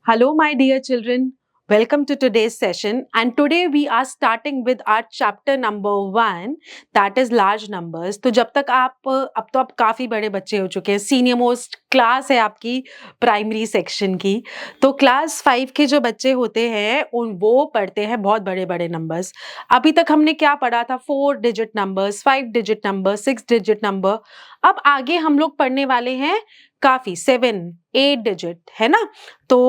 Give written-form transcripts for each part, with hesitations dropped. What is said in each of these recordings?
Hello, my dear children. Welcome to today's session. And today we are starting with our chapter number 1, that is large numbers. तो जब तक अब तो आप काफ़ी बड़े बच्चे हो चुके हैं, सीनियर मोस्ट क्लास है आपकी प्राइमरी सेक्शन की। तो क्लास 5 के जो बच्चे होते हैं वो पढ़ते हैं बहुत बड़े-बड़े नंबर्स। अभी तक हमने क्या पढ़ा था? 4 digit numbers, 5 digit number, 6 digit number. अब आगे हम लोग पढ़ने वाले हैं काफ़ी 7, 8 डिजिट, है ना? तो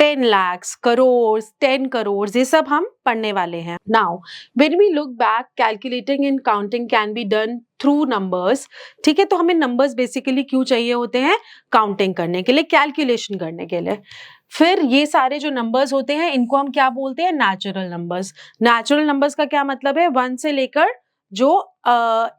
10 lakhs, crores, 10 crores, ये सब हम पढ़ने वाले हैं। Now, when we look back, calculating and counting can be done through numbers. ठीक है, तो हमें numbers basically क्यों चाहिए होते हैं? काउंटिंग करने के लिए, कैलकुलेशन करने के लिए। फिर ये सारे जो नंबर्स होते हैं इनको हम क्या बोलते हैं? Natural numbers. नेचुरल नंबर्स का क्या मतलब है? 1 से लेकर जो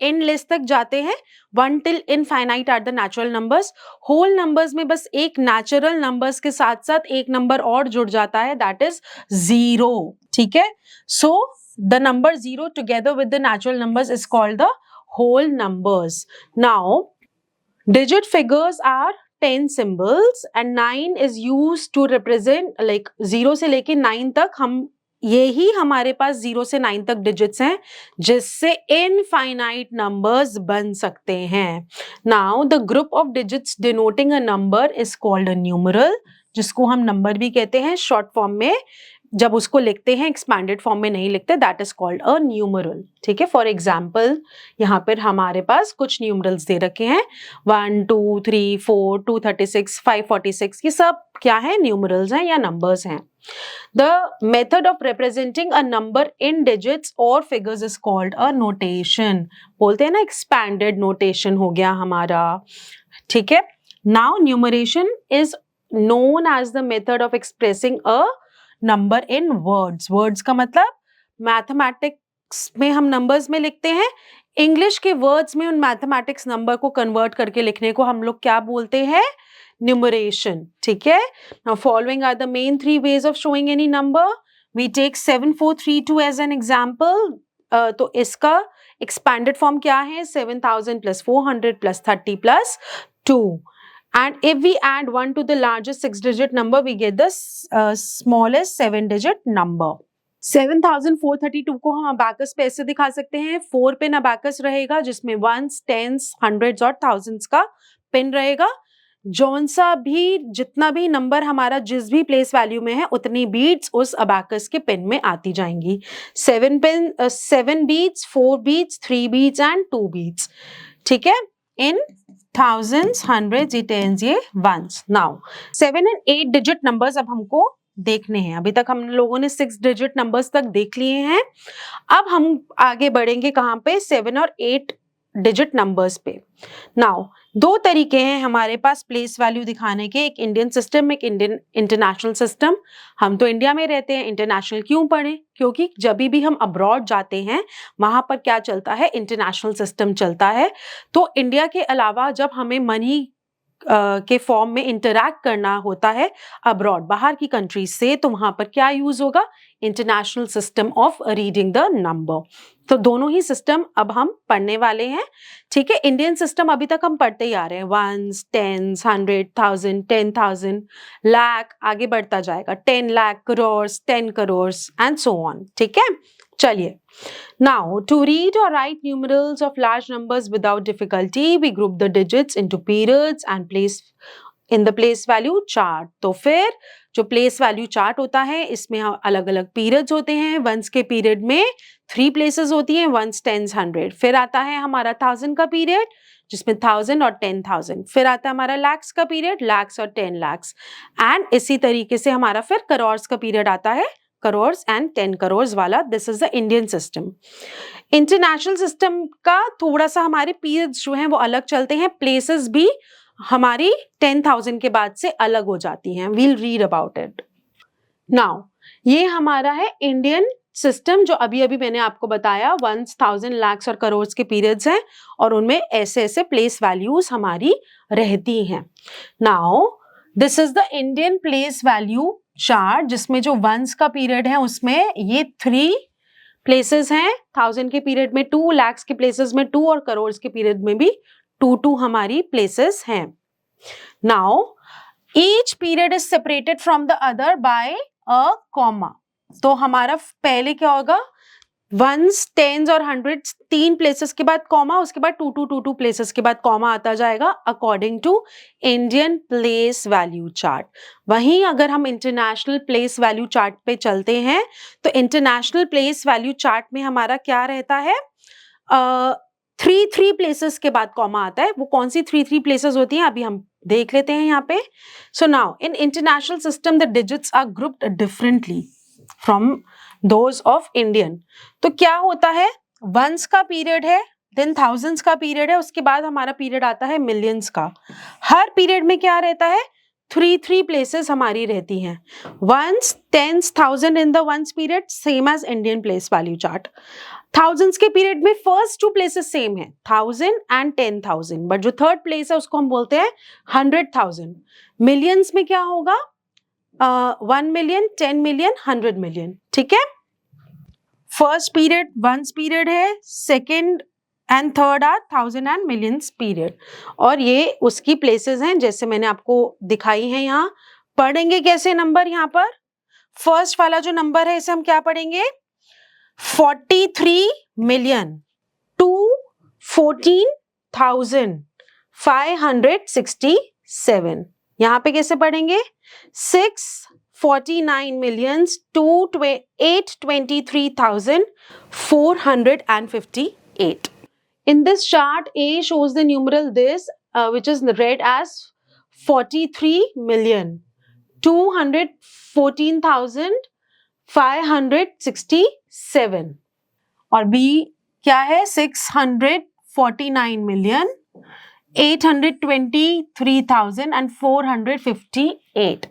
एंडलेस तक जाते हैं, 1 till infinite are the natural numbers. Whole numbers में बस एक नेचुरल नंबर्स के साथ साथ एक नंबर और जुड़ जाता है, दैट इज 0। ठीक है, so the number 0 together with the natural numbers is called the whole numbers. Now digit figures are 10 symbols and 9 is used to represent, like 0 से लेके 9 तक हम यही हमारे पास 0 से 9 तक डिजिट्स हैं जिससे इनफाइनाइट नंबर्स बन सकते हैं। Now the group of digits denoting a number is called a numeral, जिसको हम नंबर भी कहते हैं शॉर्ट फॉर्म में। जब उसको लिखते हैं एक्सपैंडेड फॉर्म में नहीं लिखते, that is called a numeral. ठीक है, फॉर एग्जाम्पल यहाँ पर हमारे पास कुछ न्यूमरल्स दे रखे हैं, 1, 2, 3, 4, 236, 546, ये सब क्या है? न्यूमरल्स हैं या नंबर्स हैं। The method of representing a number in digits और figures is called a notation. बोलते हैं ना, एक्सपैंडेड नोटेशन हो गया हमारा। ठीक है, now numeration is known as the method of expressing a number in words. Words का मतलब मैथमेटिक्स में हम नंबर्स में लिखते हैं, इंग्लिश के वर्ड्स में उन मैथमेटिक्स नंबर को कन्वर्ट करके लिखने को हम लोग क्या बोलते हैं? न्यूमरेशन। ठीक है, now following are the main 3 ways of showing any number. We take 7432 as an example. तो इसका एक्सपैंडेड फॉर्म क्या है? 7000 plus 400 plus 30 plus 2. And if we add 1 to the largest 6-digit number, we get the smallest 7-digit number. 7432 को हम abacus पे ऐसे दिखा सकते हैं, 4 पिन अबाकस रहेगा जिसमें 1s, 10s, 100s और 1000s का पिन रहेगा। जौन सा भी जितना भी नंबर हमारा जिस भी प्लेस वैल्यू में है उतनी बीट्स उस अबाकस के पिन में आती जाएंगी। 7 beats, 4 beats, 3 beats and 2 beats. ठीक है, इन thousands, hundreds, tens, ये ones. Now 7 and 8 digit numbers अब हमको देखने हैं। अभी तक हम लोगों ने 6 डिजिट नंबर्स तक देख लिए हैं। अब हम आगे बढ़ेंगे कहाँ पे? 7 और 8 डिजिट नंबर्स पे। नाउ 2 तरीके हैं हमारे पास प्लेस वैल्यू दिखाने के, एक इंडियन सिस्टम, एक इंडियन इंटरनेशनल सिस्टम। हम तो इंडिया में रहते हैं, इंटरनेशनल क्यों पढ़ें? क्योंकि जब भी हम अब्रॉड जाते हैं वहां पर क्या चलता है? इंटरनेशनल सिस्टम चलता है। तो इंडिया के अलावा जब हमें मनी के फॉर्म में इंटरैक्ट करना होता है अब्रॉड, बाहर की कंट्रीज से, तो वहां पर क्या यूज होगा? International system of reading the number. तो दोनों ही सिस्टम अब हम पढ़ने वाले हैं। ठीक है, इंडियन सिस्टम अभी तक हम पढ़ते ही आ रहे हैं, 1s, 10s, 100, 1000, 10,000, लाख, आगे बढ़ता जाएगा 10 lakh, crores, 10 crores and so on. ठीक है, चलिए। Now, to read or write numerals of large numbers without difficulty, we group the digits into periods and place in the place value chart. तो फिर जो place value chart होता है इसमें अलग अलग periods होते हैं। ones के period में 3 places होती हैं, 1s, 10s, 100। फिर आता है हमारा 1000 का period जिसमें 1000 और 10,000। फिर आता है हमारा lakhs का period, lakhs और 10 lakhs। एंड इसी तरीके से हमारा फिर crores का period आता है, करोर्स एंड 10 करोर्स वाला। This is the Indian system. International system का थोड़ा सा हमारे पीरियड्स जो हैं वो अलग चलते हैं, प्लेसेस भी हमारी 10,000 के बाद से अलग हो जाती हैं। We'll read about it now. ये हमारा है इंडियन सिस्टम जो अभी अभी मैंने आपको बताया, 1s, 1000, lakhs और करोर्स के पीरियड्स हैं और उनमें ऐसे ऐसे प्लेस वैल्यूज हमारी रहती हैं। Now this is the Indian place value chart जिसमें जो 1s का पीरियड है उसमें ये 3 प्लेसेस हैं, 1000 के पीरियड में 2, lakhs के प्लेसेस में 2 और करोर्स के पीरियड में भी 2 हमारी प्लेसेस हैं। Now each period is separated from the other by a comma. तो हमारा पहले क्या होगा, वंस, टेंस और हंड्रेड्स, 3 प्लेसेस के बाद कॉमा, उसके बाद 2 प्लेसेस के बाद कॉमा आता जाएगा according to Indian place value chart. वहीं अगर हम इंटरनेशनल प्लेस वैल्यू चार्ट पे चलते हैं तो इंटरनेशनल प्लेस वैल्यू चार्ट में हमारा क्या रहता है, 3 प्लेसेस के बाद कॉमा आता है। वो कौन सी 3 प्लेसेस होती हैं अभी हम देख लेते हैं यहाँ पे। So now in international system the digits are grouped differently from those of Indian. तो क्या होता है, वंस का पीरियड है, देन थाउजेंड्स का पीरियड है, उसके बाद हमारा पीरियड आता है मिलियंस का। हर पीरियड में क्या रहता है, 3 प्लेसेस हमारी रहती हैं। Ones, tens, thousand in the ones period same as Indian place value chart. Thousands के पीरियड में फर्स्ट 2 प्लेसेस सेम है, 1000 एंड 10,000, बट जो थर्ड प्लेस है उसको हम बोलते हैं 100,000। मिलियंस में क्या होगा, 1 मिलियन, 10 मिलियन, 100 मिलियन। ठीक है, फर्स्ट पीरियड वंस पीरियड है, second and third are thousand and millions period, और ये उसकी प्लेसेस हैं जैसे मैंने आपको दिखाई है। यहाँ पढ़ेंगे कैसे नंबर, यहाँ पर फर्स्ट वाला जो नंबर है इसे हम क्या पढ़ेंगे, 43 मिलियन 214,567। यहाँ पे कैसे पढ़ेंगे, 649 millions to 823,458. In this chart, A shows the numeral this, which is read as 43,214,567, और B क्या है, 649,823,458.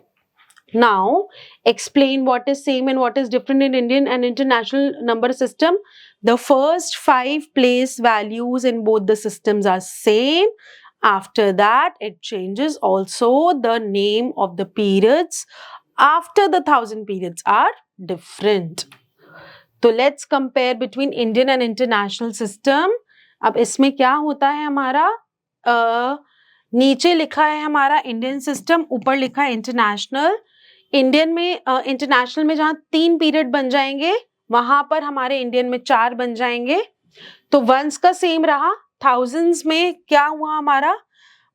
Now, explain what is same and what is different in Indian and international number system. The first 5 place values in both the systems are same. After that, it changes. Also, the name of the periods after the 1000 periods are different. तो let's compare between Indian and international system. अब इसमें क्या होता है हमारा, नीचे लिखा है हमारा इंडियन सिस्टम, ऊपर लिखा है इंटरनेशनल। इंडियन में इंटरनेशनल में जहाँ 3 पीरियड बन जाएंगे वहां पर हमारे इंडियन में 4 बन जाएंगे। तो वंस का सेम रहा, थाउजेंड्स में क्या हुआ हमारा,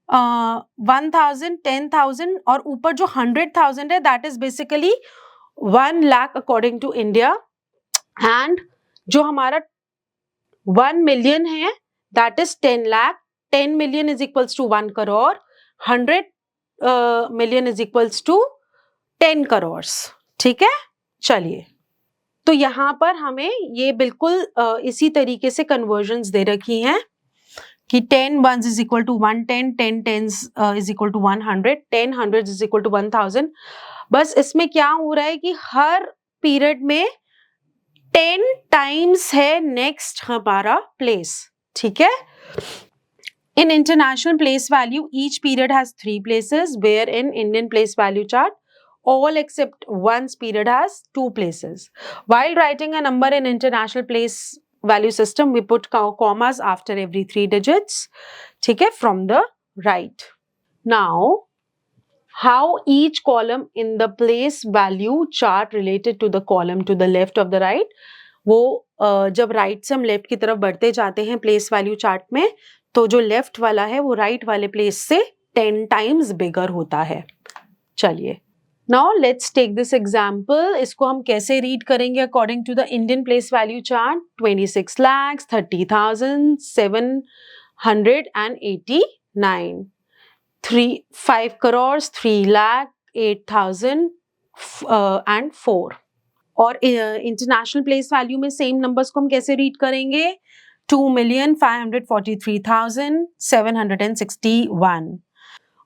1000, 10,000, और ऊपर जो 100,000 है that is basically 1 lakh according to India, and जो हमारा 1 मिलियन है that is 10 lakh. 10 million is equals to 1 crore, 100 million is equals to 10 crore. ठीक है, चलिए, तो यहाँ पर हमें ये बिल्कुल इसी तरीके से कन्वर्जन्स दे रखी हैं कि 10 ones is equal to 110, 10 tens is equal to 100, 10 hundreds is equal to 1000। बस इसमें क्या हो रहा है कि हर पीरियड में 10 टाइम्स है नेक्स्ट हमारा प्लेस। ठीक है, in international place value each period has 3 places, where in Indian place value chart all except one's period has 2 places. While writing a number in international place value system we put commas after every 3 digits, ठीक है, from the right. Now how each column in the place value chart related to the column to the left of the right, वो जब right से हम left की तरफ बढ़ते जाते हैं प्लेस वैल्यू चार्ट में, तो जो लेफ्ट वाला है वो राइट वाले प्लेस से 10 टाइम्स बिगर होता है। चलिए, now let's take this example. इसको हम कैसे रीड करेंगे according to the Indian place value chart, 26,30,789, 5 crores, 3,08,004। और इंटरनेशनल प्लेस वैल्यू में सेम नंबर्स को हम कैसे रीड करेंगे, 2,543,761।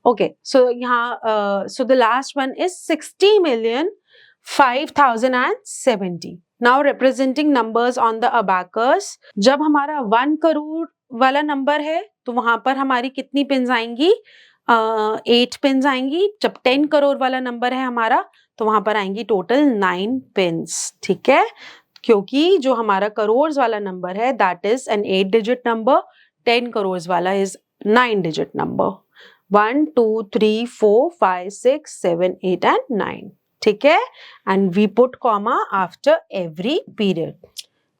ओके, सो यहाँ so the last one is 60,05,070। Now representing numbers on the abacus, जब हमारा 1 करोड़ वाला नंबर है तो वहां पर हमारी कितनी पिन्स आएंगी, 8 पिन्स आएंगी। जब 10 करोड़ वाला नंबर है हमारा तो वहां पर आएंगी टोटल 9 पिन्स। ठीक है, क्योंकि जो हमारा करोड़ वाला नंबर है that is an 8 digit number, 10 crore वाला इज 9 डिजिट नंबर। 1 2 3 4 5 6 7 8 and 9. ठीक है, and we put comma after every period.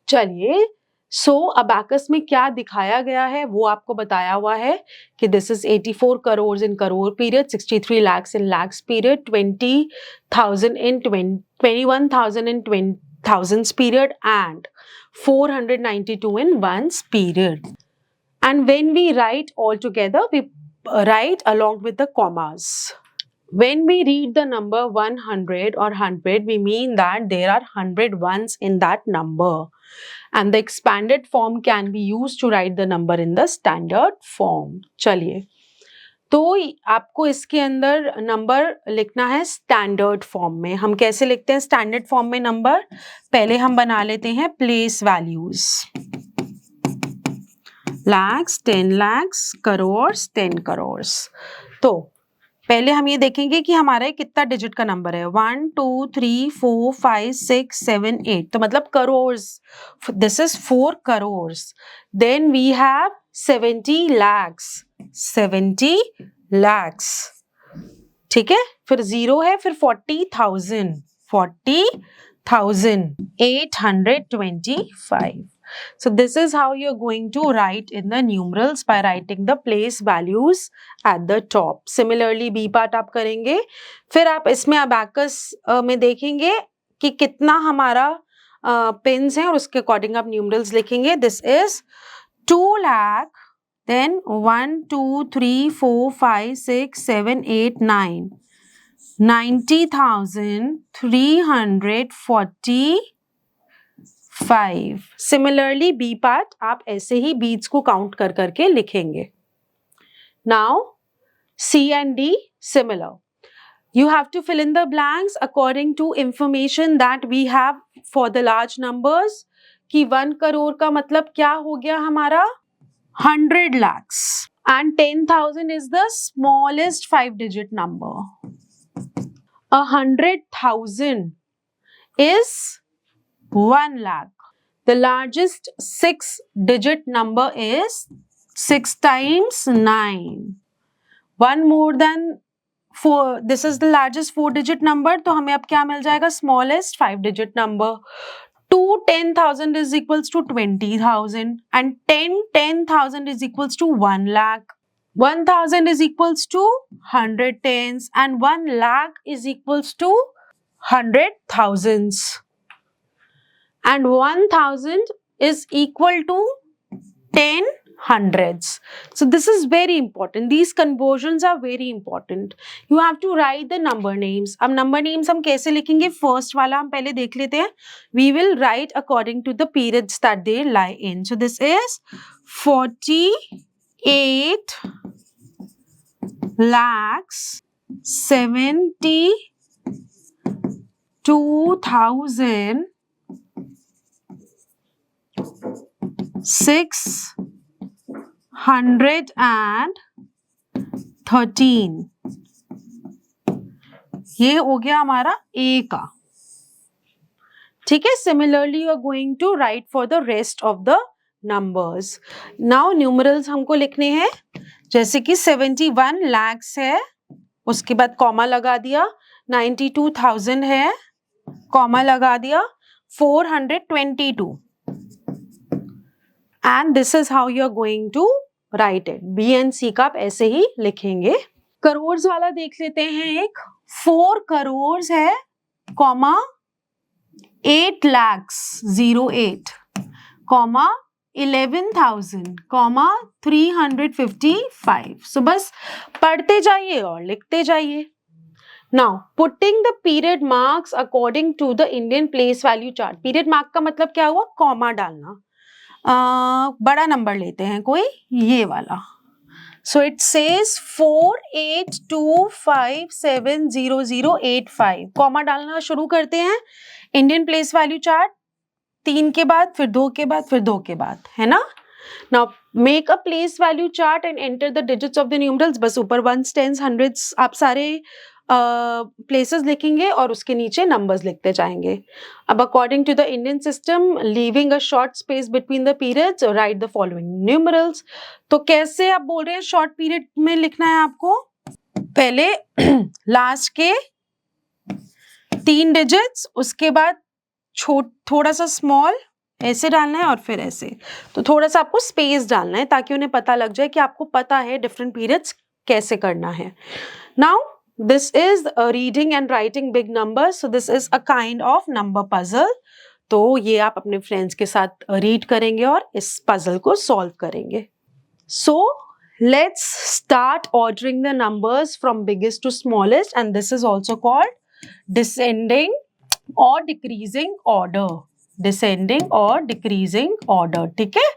चलिए, सो अबैकस में क्या दिखाया गया है वो आपको बताया हुआ है कि this is 84 crore in crore period, 63 lakhs in lakhs period, 20,000 in 21,000 in 20,000s period, and 492 in ones period. And when we write all together, we write along with the commas. When we read the number 100 or 100, we mean that there are 100 ones in that number. And the expanded form can be used to write the number in the standard form. चलिए, तो आपको इसके अंदर number लिखना है standard form में. हम कैसे लिखते हैं स्टैंडर्ड फॉर्म में नंबर? पहले हम बना लेते हैं place values. lakhs, 10 lakhs, crores, 10 crores. तो पहले हम ये देखेंगे कि हमारा कितना डिजिट का नंबर है. 1 2 3 4 5 6 7 8, तो मतलब crores. This is 4 crores. Then we have 70 lakhs, 70 lakhs. ठीक है, फिर 0 है, फिर 40,000, 40,000, 825. So this is how you're going to write in the numerals by writing the place values at the top. Similarly B part आप करेंगे. फिर आप इसमें अबैकस में देखेंगे कि कितना हमारा पिन्स हैं और उसके अकॉर्डिंग आप न्यूमरल्स लिखेंगे. This is 2 lakh, then 1 2 3 4 5 6 7 8 9, 90,345. Similarly B part आप ऐसे ही बीट्स को काउंट कर करके लिखेंगे. Now C and D similar. You have to fill in the blanks according to information that we have for the large numbers. कि 1 करोड़ का मतलब क्या हो गया हमारा? 100 lakhs. And 10,000 is the smallest 5-digit number. 100,000 is 1 lakh. The largest 6-digit number is 6 times 9. One more than 4. This is the largest 4-digit number. तो हमें अब क्या मिल जाएगा? Smallest 5-digit number. 10,000 is equals to 20,000, and 10,000 is equals to 1 lakh. 1,000 is equals to 100 tens, and 1 lakh is equals to 100 thousands. And 1,000 is equal to 10 hundreds. So this is very important. These conversions are very important. You have to write the number names. अब number names हम कैसे लिखेंगे? First वाला हम पहले देख लेते हैं. We will write according to the periods that they lie in. So this is 48 lakhs 72,000 613. ये हो गया हमारा A का. ठीक है. Similarly you are going to write for the rest of the numbers. Now numerals हमको लिखने हैं. जैसे कि 71 lakhs है, उसके बाद कॉमा लगा दिया. 92,000 है, कॉमा लगा दिया. 422. And this is how you are going to write it. B and C का आप ऐसे ही लिखेंगे. करोड़ वाला देख लेते हैं. एक 4 करोड़ है, comma 8 lakhs 08, comma 11,000, comma 355. So बस पढ़ते जाइए और लिखते जाइए. Now putting the period marks according to the Indian place value chart. Period mark का मतलब क्या हुआ? कॉमा डालना. बड़ा नंबर लेते हैं कोई, ये वाला. So it says 4825700085. कॉमा डालना शुरू करते हैं. इंडियन प्लेस वैल्यू चार्ट 3 के बाद, फिर 2 के बाद, फिर 2 के बाद, है ना. Now make a place value chart and enter the digits of the numerals. बस ऊपर 1s 10s 100s आप सारे प्लेसेस लिखेंगे और उसके नीचे नंबर्स लिखते जाएंगे. अब according to the Indian system, leaving a short space between the periods, write the following numerals. तो कैसे आप बोल रहे हैं शॉर्ट पीरियड में लिखना है आपको? पहले लास्ट के 3 डिजिट्स, उसके बाद थोड़ा सा स्मॉल ऐसे डालना है और फिर ऐसे. तो थोड़ा सा आपको स्पेस डालना है ताकि उन्हें पता लग जाए कि आपको पता है डिफरेंट पीरियड्स कैसे करना है. Now this is reading and writing big numbers, so this is a kind of number puzzle. तो ये आप अपने फ्रेंड्स के साथ रीड करेंगे और इस पजल को सॉल्व करेंगे. So let's start ordering the numbers from biggest to smallest, and this is also called descending or decreasing order. Descending or decreasing order. ठीक है.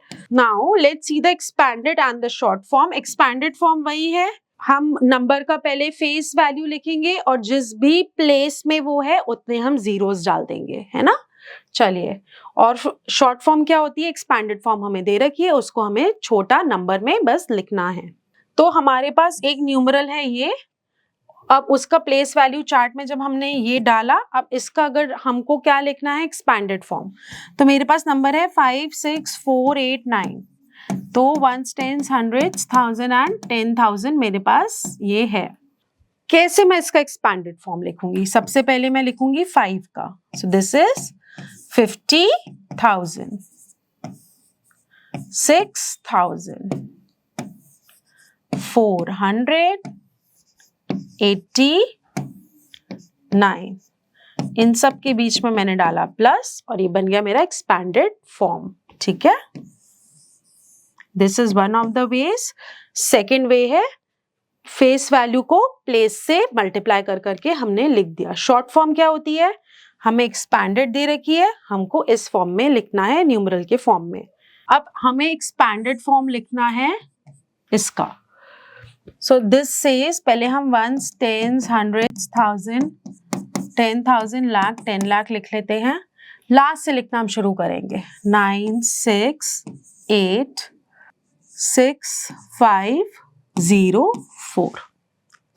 Now let's see the expanded and the short form. Expanded form वही है, हम number का पहले face value लिखेंगे और जिस भी प्लेस में वो है उतने हम जीरोस डाल देंगे, है ना. चलिए, और शॉर्ट फॉर्म क्या होती है? एक्सपैंडेड फॉर्म हमें दे रखी है, उसको हमें छोटा नंबर में बस लिखना है. तो हमारे पास एक न्यूमरल है ये. अब उसका प्लेस वैल्यू चार्ट में जब हमने ये डाला, अब इसका अगर हमको क्या लिखना है एक्सपैंडेड फॉर्म, तो मेरे पास नंबर है 5, 6, 4, 8, 9. तो 1s, 10s, 100s, 1000 एंड 10,000 मेरे पास ये है. कैसे मैं इसका एक्सपैंडेड फॉर्म लिखूंगी? सबसे पहले मैं लिखूंगी 5 का. सो दिस इज 50,000, 6,000, 489. इन सब के बीच में मैंने डाला प्लस और ये बन गया मेरा एक्सपैंडेड फॉर्म. ठीक है. This is one of the ways. Second way है फेस वैल्यू को प्लेस से मल्टीप्लाई कर करके हमने लिख दिया. शॉर्ट फॉर्म क्या होती है? हमें एक्सपैंडेड दे रखी है, हमको इस फॉर्म में लिखना है, न्यूमरल के फॉर्म में. अब हमें एक्सपैंडेड फॉर्म लिखना है इसका. सो दिस सेज, पहले हम 1s, 10s, 100s, 1000, 10,000, lakh, 10 lakh लिख लेते हैं. लास्ट से लिखना हम शुरू करेंगे. 9, 6, 8, 6, 5, 0, 4.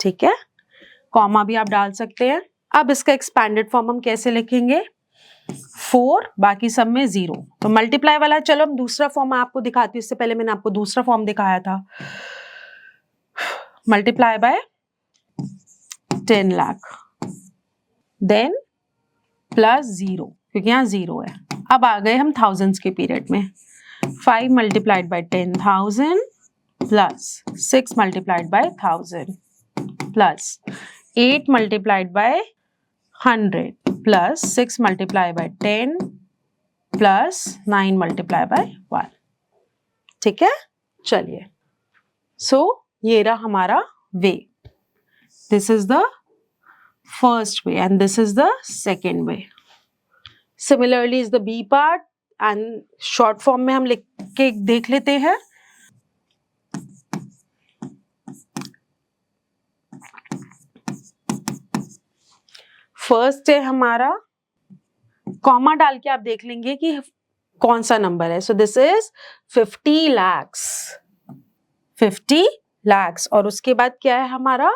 ठीक है. कॉमा भी आप डाल सकते हैं. अब इसका एक्सपैंडेड फॉर्म हम कैसे लिखेंगे? 4, बाकी सब में 0. तो मल्टीप्लाई वाला चलो हम दूसरा फॉर्म आपको दिखाती हूँ. इससे पहले मैंने आपको दूसरा फॉर्म दिखाया था. Multiply by 10 lakh, then plus 0, क्योंकि यहाँ 0 है. अब आ गए हम थाउजेंड्स के पीरियड में. 5 multiplied by 10,000 plus 6 multiplied by 1000 plus 8 multiplied by 100 plus 6 multiply by 10 plus 9 multiply by 1. ठीक है. चलिए, सो ये रहा हमारा way. This is the first way and this is the second way. Similarly is the B part and short form में हम लिख के देख लेते हैं. फर्स्ट है हमारा, कॉमा डाल के आप देख लेंगे कि कौन सा नंबर है. So this is 50 lakhs, 50 lakhs. और उसके बाद क्या है हमारा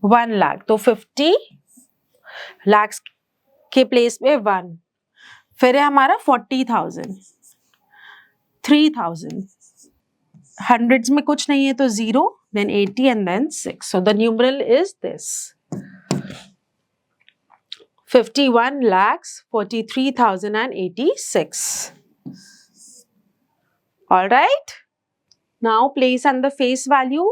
1 लाख. तो 50 lakhs के प्लेस में 1. फिर है हमारा 40,000, 3,000. हंड्रेड्स में कुछ नहीं है तो 0, then 80 and then 6. So the numeral is this: 51 lakhs 43,086. All right. Now place and the face value.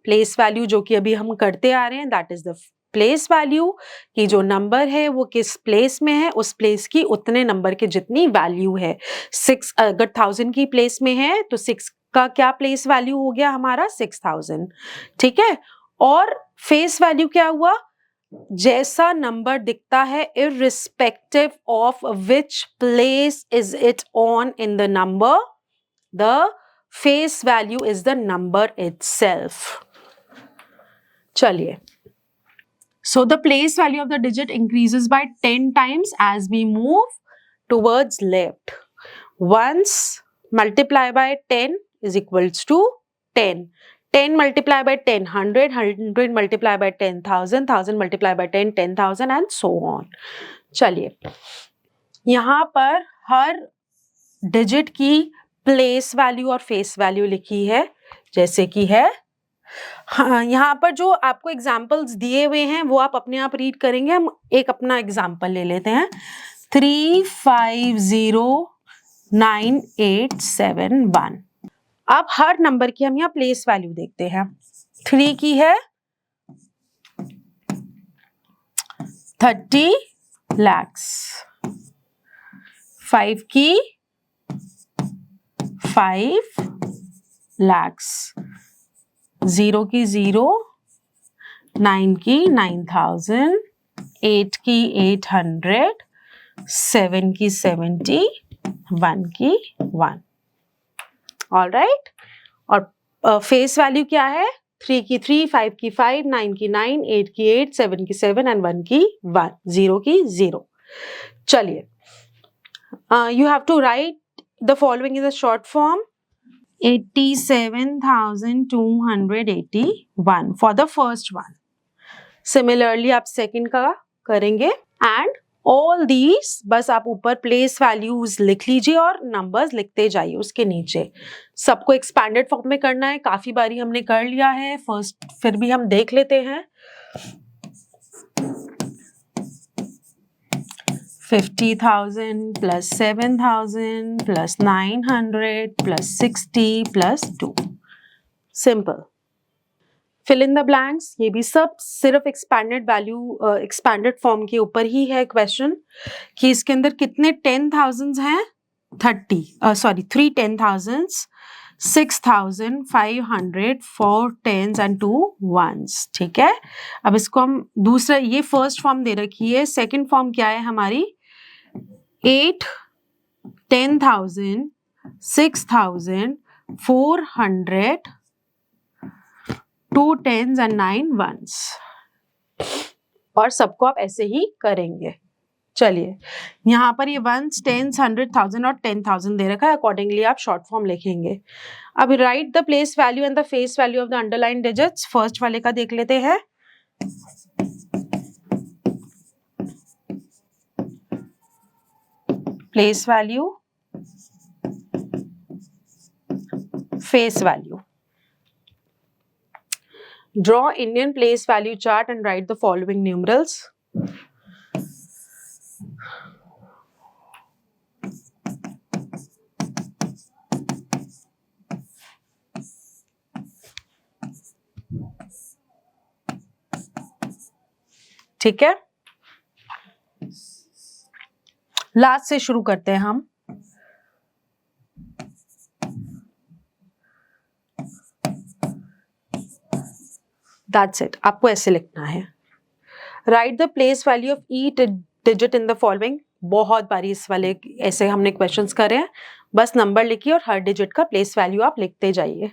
Place value जो कि अभी हम करते आ रहे हैं, that is the place value, कि जो नंबर है वो किस प्लेस में है, उस प्लेस की उतने नंबर के जितनी वैल्यू है. 6 अगर 1000 की प्लेस में है तो 6 का क्या प्लेस वैल्यू हो गया हमारा 6000. ठीक है. और फेस वैल्यू क्या हुआ? जैसा नंबर दिखता है irrespective of which place is it on in the number, the face value is the number itself. चलिए, so the place value of the digit increases by 10 times as we move towards left. Once multiply by 10 is equals to 10. 10 multiply by 10, 100, 100 multiply by 10, 1000, 1000 multiply by 10, 10,000 and so on. चलिए, यहाँ पर हर digit की place value और face value लिखी है, जैसे कि है, हाँ, यहाँ पर जो आपको एग्जाम्पल्स दिए हुए हैं वो आप अपने आप रीड करेंगे. हम एक अपना एग्जाम्पल ले लेते हैं. 3509,871. अब हर नंबर की हम यहाँ प्लेस वैल्यू देखते हैं. 3 की है 30 lakhs, 5 की 5 lakhs, 0 की 0, 9 की 9,000, 8 की 800, 7 की 70, 1 की 1. All right. और फेस वैल्यू क्या है? 3 की 3, 5 की 5, 9 की 9, 8 की 8, 7 की 7 एंड 1 की 1, 0 की 0. चलिए, you have to write the following in the short form. 87,281 for the first one. Similarly आप सेकंड का करेंगे एंड ऑल दीज, बस आप ऊपर प्लेस वैल्यूज लिख लीजिए और नंबर्स लिखते जाइए उसके नीचे. सबको एक्सपैंडेड फॉर्म में करना है. काफी बारी हमने कर लिया है फर्स्ट, फिर भी हम देख लेते हैं. 50,000 plus 7,000 plus 900 plus 60 plus 2. Simple. Fill in the blanks. ये भी सब सिर्फ एक्सपैंडेड वैल्यू, एक्सपैंडेड फॉर्म के ऊपर ही है क्वेश्चन कि इसके अंदर कितने 10,000 हैं. 3 10,000, 6,500, 4 10s and 2 1s. ठीक है. अब इसको हम दूसरा, ये फर्स्ट फॉर्म दे रखी है. सेकंड फॉर्म क्या है हमारी? 8 10,000, 6,000, 400, 2 10s and 9 1s. और सबको आप ऐसे ही करेंगे. चलिए, यहाँ पर ये 1s 10s 100,000 और 10,000 दे रखा है. अकॉर्डिंगली आप शॉर्ट फॉर्म लिखेंगे. अब right the place value and the face value of the underline digits. First वाले का देख लेते हैं. Place value, face value. Draw Indian place value chart and write the following numerals. ठीक है. लास्ट से शुरू करते हैं हम. That's it. आपको ऐसे लिखना है. Write the place value of each digit in the following. बहुत बारी इस वाले ऐसे हमने क्वेश्चंस करे हैं. बस नंबर लिखिए और हर डिजिट का प्लेस वैल्यू आप लिखते जाइए.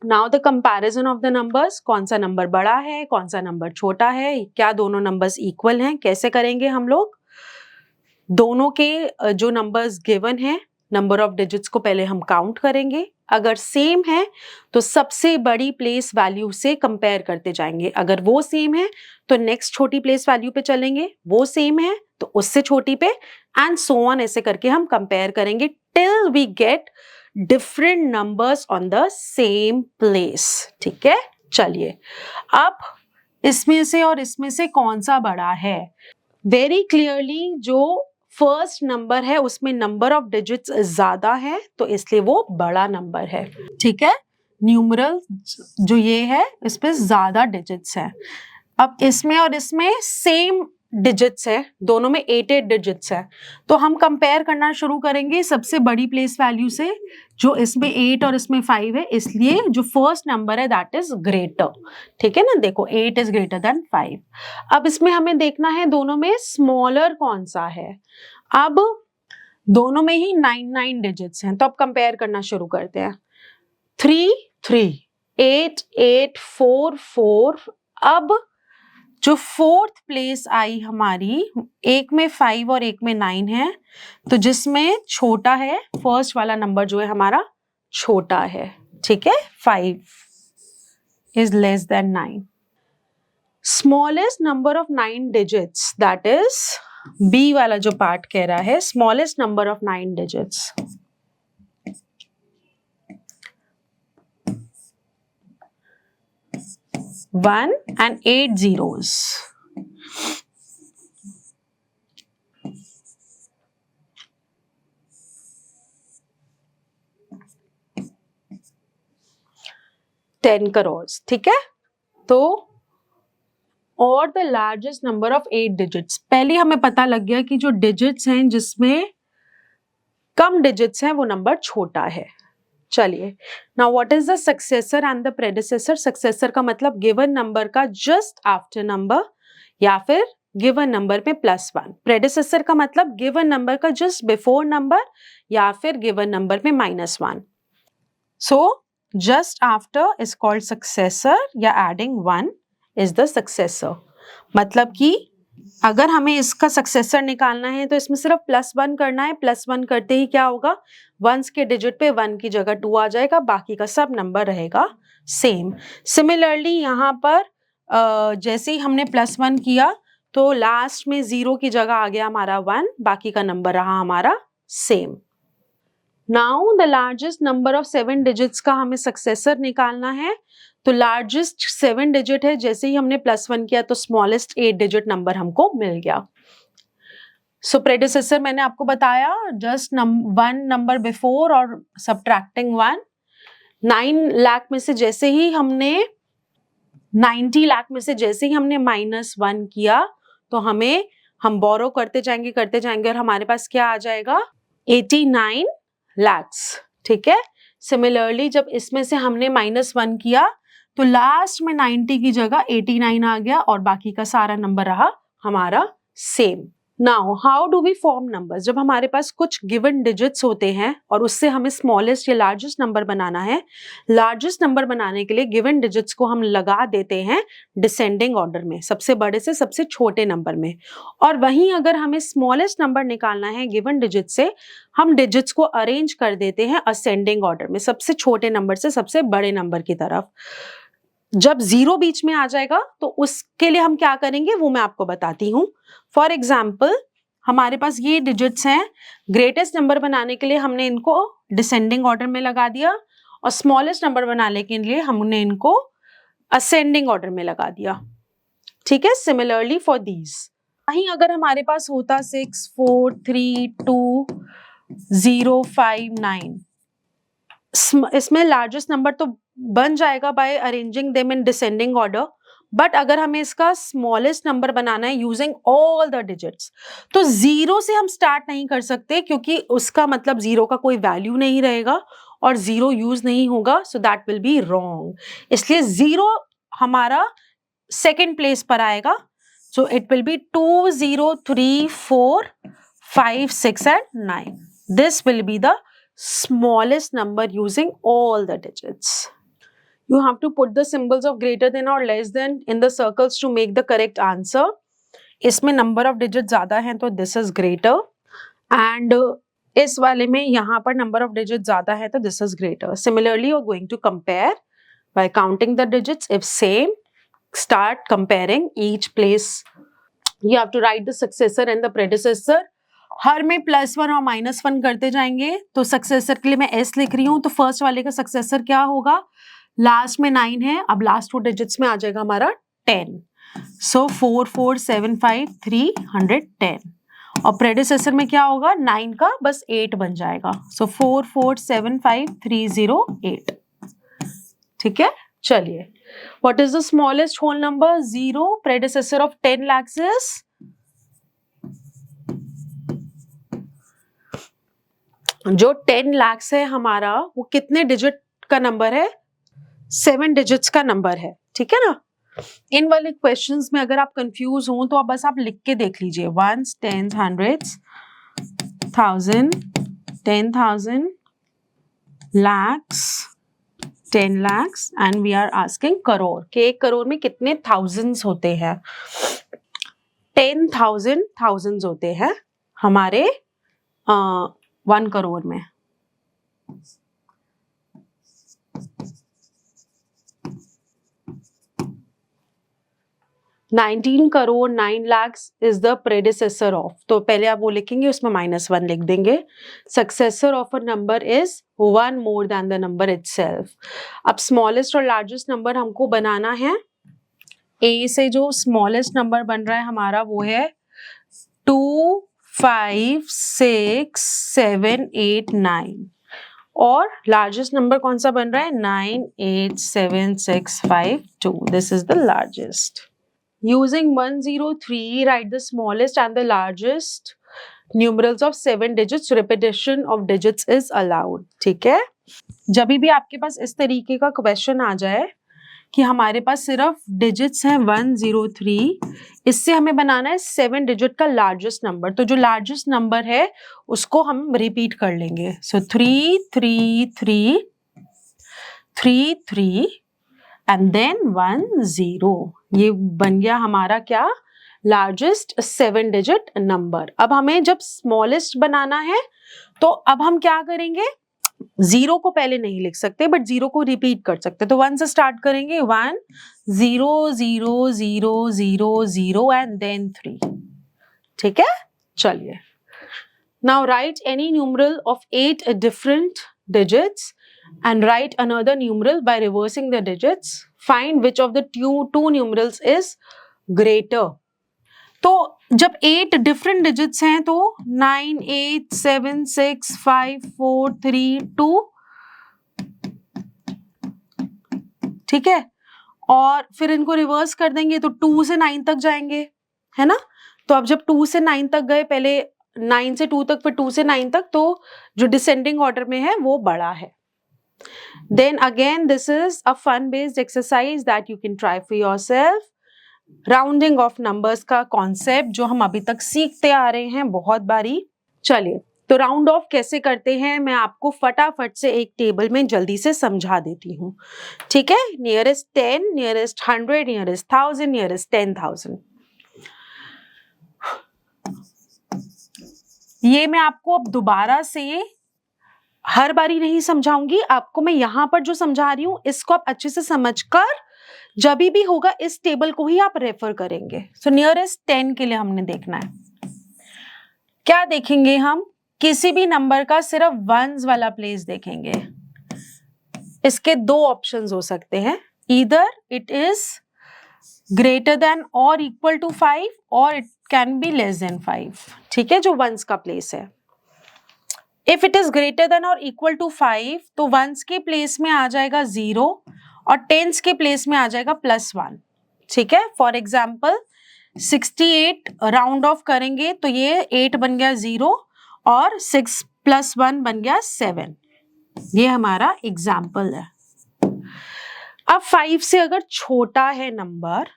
Now the comparison of the numbers. कौन सा नंबर बड़ा है, कौन सा नंबर छोटा है, क्या दोनों नंबर्स इक्वल हैं, कैसे करेंगे हम लोग? दोनों के जो नंबर्स गिवन हैं, नंबर ऑफ डिजिट्स को पहले हम काउंट करेंगे. अगर सेम है तो सबसे बड़ी प्लेस वैल्यू से कंपेयर करते जाएंगे. अगर वो सेम है तो नेक्स्ट छोटी प्लेस वैल्यू पे चलेंगे. वो सेम है तो उससे छोटी पे, एंड सो ऑन. ऐसे करके हम कंपेयर करेंगे till we get different numbers on the same place. ठीक है. चलिए, अब इसमें से और इसमें से कौन सा बड़ा है? वेरी क्लियरली जो फर्स्ट नंबर है उसमें नंबर ऑफ डिजिट्स ज्यादा है तो इसलिए वो बड़ा नंबर है. ठीक है. न्यूमरल जो ये है इसमें ज्यादा डिजिट्स है. अब इसमें और इसमें सेम डिजिट्स है, दोनों में 8 डिजिट्स है. तो हम कंपेयर करना शुरू करेंगे सबसे बड़ी प्लेस वैल्यू से, जो इसमें 8 और इसमें 5 है. इसलिए जो फर्स्ट नंबर है दैट इज ग्रेटर. ठीक है ना. देखो 8 इज ग्रेटर देन 5. अब इसमें हमें देखना है दोनों में स्मॉलर कौन सा है. अब दोनों में ही 9 डिजिट्स हैं तो अब कंपेयर करना शुरू करते हैं. 3 3, 8 8, 4 4. अब जो फोर्थ प्लेस आई हमारी, एक में 5 और एक में 9 है, तो जिसमें छोटा है फर्स्ट वाला नंबर जो है हमारा छोटा है. ठीक है, 5 is less than 9. Smallest number of 9 digits, that is B वाला जो पार्ट कह रहा है, smallest number of 9 digits. 1 and 8 zeros. $10 crores, ठीक है। तो और the largest number of 8 digits, पहले हमें पता लग गया कि जो डिजिट्स हैं जिसमें कम डिजिट्स हैं वो नंबर छोटा है। चलिए, now what is the successor and the predecessor. Successor का मतलब गिवन नंबर का जस्ट आफ्टर नंबर या फिर गिवन नंबर पे +1। प्रेडिसेसर का मतलब गिवन नंबर का जस्ट बिफोर नंबर या फिर गिवन नंबर पे -1। So just after is called successor या एडिंग 1 इज द सक्सेसर। मतलब कि अगर हमें इसका सक्सेसर निकालना है तो इसमें सिर्फ +1 करना है। +1 करते ही क्या होगा, वंस के डिजिट पे 1 की जगह 2 आ जाएगा, बाकी का सब नंबर रहेगा सेम। सिमिलरली यहाँ पर जैसे ही हमने +1 किया तो लास्ट में 0 की जगह आ गया हमारा 1, बाकी का नंबर रहा हमारा same. Now the largest number of 7 digits का हमें सक्सेसर निकालना है। तो लार्जेस्ट 7 डिजिट है, जैसे ही हमने +1 किया तो स्मॉलेस्ट 8 डिजिट नंबर हमको मिल गया। सो प्रेडिसेसर मैंने आपको बताया, जस्ट 1 नंबर बिफोर और सब्ट्रैक्टिंग 1। 9 लाख में से जैसे ही हमने 90 लाख में से जैसे ही हमने -1 किया तो हम बोरो करते जाएंगे और हमारे पास क्या आ जाएगा, 89 lakhs, ठीक है। सिमिलरली जब इसमें से हमने -1 किया तो लास्ट में 90 की जगह 89 आ गया और बाकी का सारा नंबर रहा हमारा same. Now how do we form numbers. जब हमारे पास कुछ गिवन डिजिट्स होते हैं और उससे हमें स्मॉलेस्ट या लार्जेस्ट नंबर बनाना है, लार्जेस्ट नंबर बनाने के लिए गिवन डिजिट्स को हम लगा देते हैं डिसेंडिंग ऑर्डर में, सबसे बड़े से सबसे छोटे नंबर में। और वहीं अगर हमें स्मॉलेस्ट नंबर निकालना है गिवन डिजिट से, हम डिजिट्स को अरेंज कर देते हैं असेंडिंग ऑर्डर में, सबसे छोटे नंबर से सबसे बड़े नंबर की तरफ। जब 0 बीच में आ जाएगा तो उसके लिए हम क्या करेंगे वो मैं आपको बताती हूँ। फॉर एग्जाम्पल हमारे पास ये डिजिट्स हैं, ग्रेटेस्ट नंबर बनाने के लिए हमने इनको डिसेंडिंग ऑर्डर में लगा दिया और स्मॉलेस्ट नंबर बनाने के लिए हमने इनको असेंडिंग ऑर्डर में लगा दिया, ठीक है। सिमिलरली फॉर दीज, वहीं अगर हमारे पास होता 6 4 3 2 0 5 9, इसमें लार्जेस्ट नंबर तो बन जाएगा by arranging them in descending order, but अगर हमें इसका स्मॉलेस्ट नंबर बनाना है यूजिंग ऑल द डिजिट्स तो 0 से हम स्टार्ट नहीं कर सकते, क्योंकि उसका मतलब 0 का कोई वैल्यू नहीं रहेगा और 0 यूज नहीं होगा, so that will be wrong. इसलिए 0 हमारा सेकेंड प्लेस पर आएगा, so it will be 2 0 3 4 5 6 and 9. This will be the smallest number using all the digits. You have to put the symbols of greater than or less than in the circles to make the correct answer. इसमें number of digits ज़्यादा हैं तो this is greater, and इस वाले में यहाँ पर number of digits ज़्यादा है तो this is greater. Similarly, you are going to compare by counting the digits. If same, start comparing each place. You have to write the successor and the predecessor. हर में +1 और -1 करते जाएंगे। तो successor के लिए मैं S लिख रही हूँ, तो फर्स्ट वाले का सक्सेसर क्या होगा, लास्ट में 9 है, अब लास्ट 4 डिजिट्स में आ जाएगा हमारा 10। सो 4 4 7 5 310। और प्रेडिसेसर में क्या होगा, 9 का बस 8 बन जाएगा, सो 4 4 7 5 308, ठीक है। चलिए, what is the smallest whole number, 0। Predecessor of 10 lakhs is जो 10 lakhs है हमारा, वो कितने डिजिट का नंबर है, 7 डिजिट्स का नंबर है, ठीक है ना। इन वाले क्वेश्चंस में अगर आप कंफ्यूज हो तो बस आप लिख के देख लीजिए, 1s 10s 100s 1000 10,000 lakhs 10 lakhs and we are asking crore के 1 करोड़ में कितने थाउजेंड्स होते हैं, 10,000 थाउजेंड्स होते हैं हमारे 1 करोड़ में। 19 crore 9 lakhs is the predecessor of, तो पहले आप वो लिखेंगे, उसमें -1 लिख देंगे. Successor of a number is 1 more than the number itself. अब स्मॉलेस्ट और लार्जेस्ट नंबर हमको बनाना है. ए से जो स्मॉलेस्ट नंबर बन रहा है हमारा वो है 2, 5, 6, 7, 8, 9 और लार्जेस्ट नंबर कौन सा बन रहा है 9, 8, 7, 6, 5, 2. This is the largest. Using 103, write the smallest and the largest numerals of 7 digits. Repetition of digits is allowed. ठीक है. जब भी आपके पास इस तरीके का क्वेश्चन आ जाए कि हमारे पास सिर्फ डिजिट्स हैं 103, इससे हमें बनाना है 7 डिजिट का लार्जेस्ट नंबर. तो जो लार्जेस्ट नंबर है उसको हम रिपीट कर लेंगे. सो 3, 3, 3, 3, 3 एंड देन 1, 0. ये बन गया हमारा क्या लार्जेस्ट 7 डिजिट नंबर. अब हमें जब स्मॉलेस्ट बनाना है तो अब हम क्या करेंगे, 0 को पहले नहीं लिख सकते बट 0 को रिपीट कर सकते. तो 1 से स्टार्ट करेंगे. 1, 0, 0, 0, 0, 0 एंड देन 3. ठीक है. चलिए. Now right any numeral of 8 different digits and write another numeral by reversing the digits. Find which of the two numerals is greater. तो जब 8 different digits हैं तो 9, 8, 7, 6, 5, 4, 3, 2. ठीक है. और फिर इनको रिवर्स कर देंगे तो 2 से 9 तक जाएंगे, है ना. तो अब जब 2 से 9 तक गए, पहले 9 से 2 तक फिर 2 से 9 तक, तो जो डिसेंडिंग ऑर्डर में है वो बड़ा है. Then again, this is a fun-based exercise that you can try for yourself. Rounding of numbers का concept जो हम अभी तक सीखते आ रहे हैं बहुत बारी. चलिए, तो राउंड ऑफ कैसे करते हैं मैं आपको फटाफट से एक टेबल में जल्दी से समझा देती हूँ. ठीक है. Nearest 10, nearest 100, nearest 1000, nearest 10,000. ये मैं आपको अब दोबारा से हर बारी नहीं समझाऊंगी. आपको मैं यहां पर जो समझा रही हूं इसको आप अच्छे से समझकर जब भी होगा इस टेबल को ही आप रेफर करेंगे. सो नियरेस्ट 10 के लिए हमने देखना है. क्या देखेंगे हम, किसी भी नंबर का सिर्फ वंस वाला प्लेस देखेंगे. इसके 2 ऑप्शंस हो सकते हैं. Either it is greater than और इक्वल टू 5 और it can be less than 5. ठीक है. जो वंस का प्लेस है. If it is greater than और इक्वल टू 5 तो वंस के प्लेस में आ जाएगा 0 और टेंस के प्लेस में आ जाएगा +1. ठीक है. फॉर एग्जाम्पल 68 राउंड ऑफ करेंगे तो ये 8 बन गया 0 और 6 + 1 बन गया 7. ये हमारा एग्जाम्पल है. अब 5 से अगर छोटा है नंबर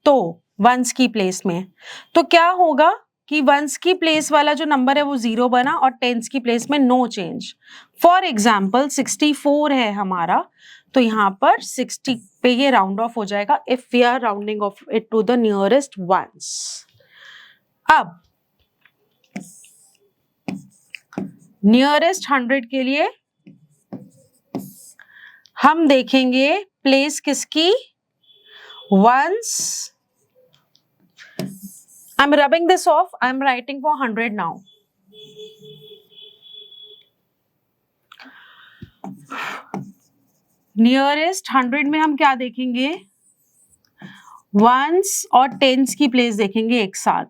तो वंस की प्लेस में, तो क्या होगा कि वंस की प्लेस वाला जो नंबर है वो 0 बना और टेंस की प्लेस में नो चेंज. फॉर एग्जाम्पल 64 है हमारा, तो यहाँ पर 60 पे ये राउंड ऑफ हो जाएगा if we are rounding off it to the nearest ones. अब नियरेस्ट 100 के लिए हम देखेंगे प्लेस किसकी, ones. I'm rubbing this off. I'm writing for 100 now. Nearest 100 में हम क्या देखेंगे, वंस और टेंस की प्लेस देखेंगे एक साथ.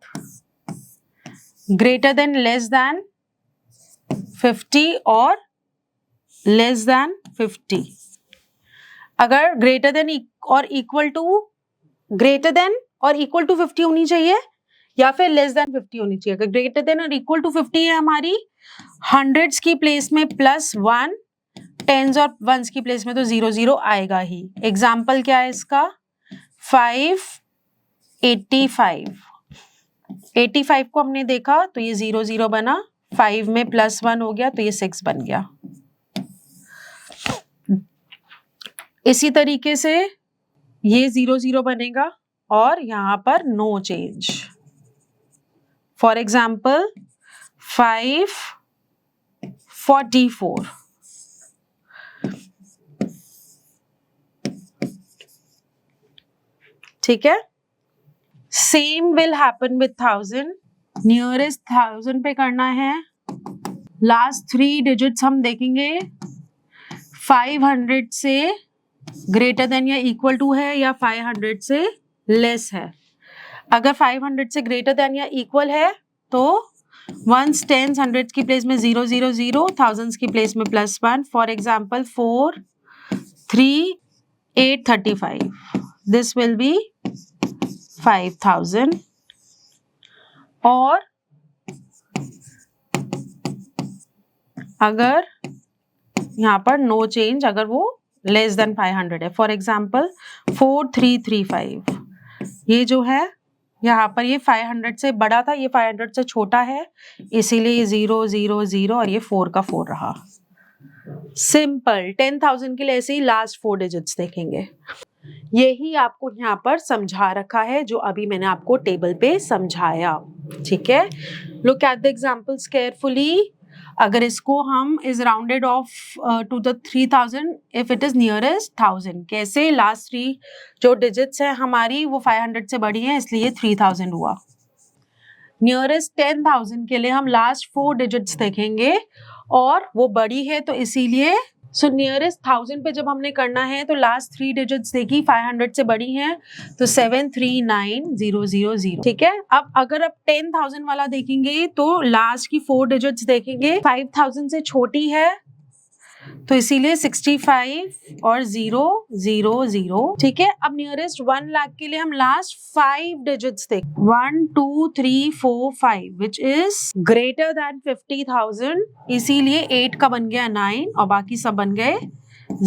ग्रेटर देन लेस देन 50 और लेस देन 50. अगर ग्रेटर देन और इक्वल टू, ग्रेटर देन और इक्वल टू 50 होनी चाहिए या फिर लेस देन 50 होनी चाहिए. अगर ग्रेटर देन और इक्वल टू 50 है हमारी, हंड्रेड्स की प्लेस में +1, टेंस और वंस की प्लेस में तो 0 0 आएगा ही. एग्जाम्पल क्या है इसका, 585. 85 को हमने देखा तो ये 0 0 बना, 5 में +1 हो गया तो ये 6 बन गया. इसी तरीके से ये 0 0 बनेगा और यहां पर नो चेंज. For example 544. ठीक है. Same will happen with 1000, nearest 1000 पे करना है। लास्ट 3 डिजिट्स हम देखेंगे 500 से ग्रेटर देन या इक्वल टू है या 500 से लेस है। अगर 500 से ग्रेटर देन या इक्वल है तो वंस, टेंस, हंड्रेड्स की प्लेस में 0 0 0, थाउजेंड्स की प्लेस में +1। For example 4 3 8 35, this will be 5000। और अगर यहाँ पर नो चेंज, अगर वो लेस देन 500 है, फॉर एग्जाम्पल 4335, ये जो है यहाँ पर ये 500 से बड़ा था, ये 500 से छोटा है, इसीलिए ये 0 0 0 और ये 4 का 4 रहा। सिंपल। 10,000 के लिए ऐसे ही लास्ट 4 डिजिट्स देखेंगे। यही आपको यहाँ पर समझा रखा है जो अभी मैंने आपको टेबल पे समझाया, ठीक है। Look at the examples carefully. अगर इसको हम is rounded off to the 3000 if it is nearest 1000, कैसे? लास्ट 3 जो डिजिट्स है हमारी वो 500 से बड़ी है, इसलिए 3000 हुआ। नियरेस्ट 10,000 के लिए हम लास्ट 4 डिजिट्स देखेंगे और वो बड़ी है तो इसीलिए सो नियरेस्ट 1000 पे जब हमने करना है तो लास्ट 3 डिजिट्स देखी 500 से बड़ी हैं तो 739000, ठीक है। अब अगर आप 10,000 वाला देखेंगे तो लास्ट की 4 डिजिट्स देखेंगे, 5000 से छोटी है तो इसीलिए 65 और 0 0 0, ठीक है। अब नियरेस्ट 1 लाख के लिए हम लास्ट 5 डिजिट्स देख 1 2 3 4 5 विच इज ग्रेटर देन 50,000, इसीलिए 8 का बन गया 9 और बाकी सब बन गए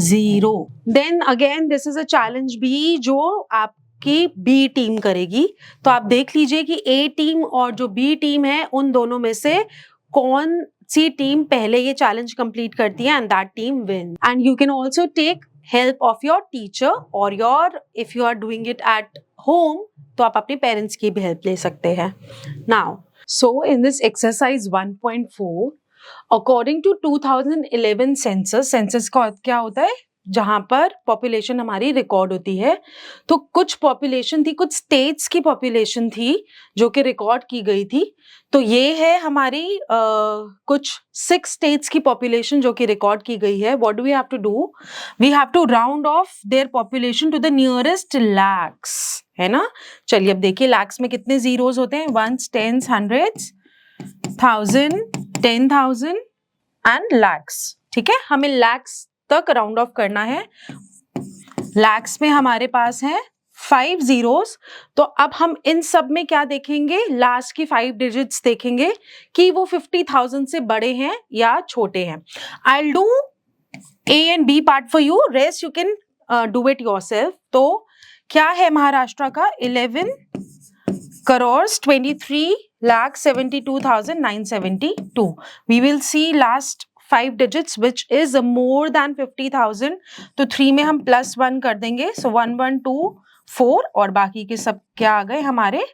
0। Then again this is a challenge B जो आप की बी टीम करेगी, तो आप देख लीजिए कि ए टीम और जो बी टीम है उन दोनों में से कौन सी टीम पहले ये चैलेंज कंप्लीट करती है and that team win. And you can also take help of your teacher और your, if you are doing it at home तो आप अपने पेरेंट्स की भी हेल्प ले सकते हैं। Now so in this exercise 1.4 according to 2011 census, census का क्या होता है जहां पर पॉपुलेशन हमारी रिकॉर्ड होती है, तो कुछ पॉपुलेशन थी, कुछ स्टेट्स की पॉपुलेशन थी जो कि रिकॉर्ड की गई थी। तो ये है हमारी कुछ 6 स्टेट्स की पॉपुलेशन जो कि रिकॉर्ड की गई है। What do we have to do? We have to round off their population to the nearest lakhs, है ना। चलिए अब देखिए लैक्स में कितने जीरोस होते हैं, ones, tens, hundreds, 1000, 10,000 and lakhs, ठीक है। हमें लैक्स तक राउंड ऑफ करना है। लैक्स में हमारे पास है 5 जीरोस, तो अब हम इन सब में क्या देखेंगे, लास्ट की 5 डिजिट्स देखेंगे कि वो 50,000 से बड़े हैं या छोटे हैं। I will do A and B part for you, rest you can do it yourself. तो क्या है महाराष्ट्र का 11 crore 23,72,972। We will see last 5 digits which is more than 50,000, तो 3 में हम +1 कर देंगे, सो 1 1 2 4 और बाकी के सब क्या आ गए हमारे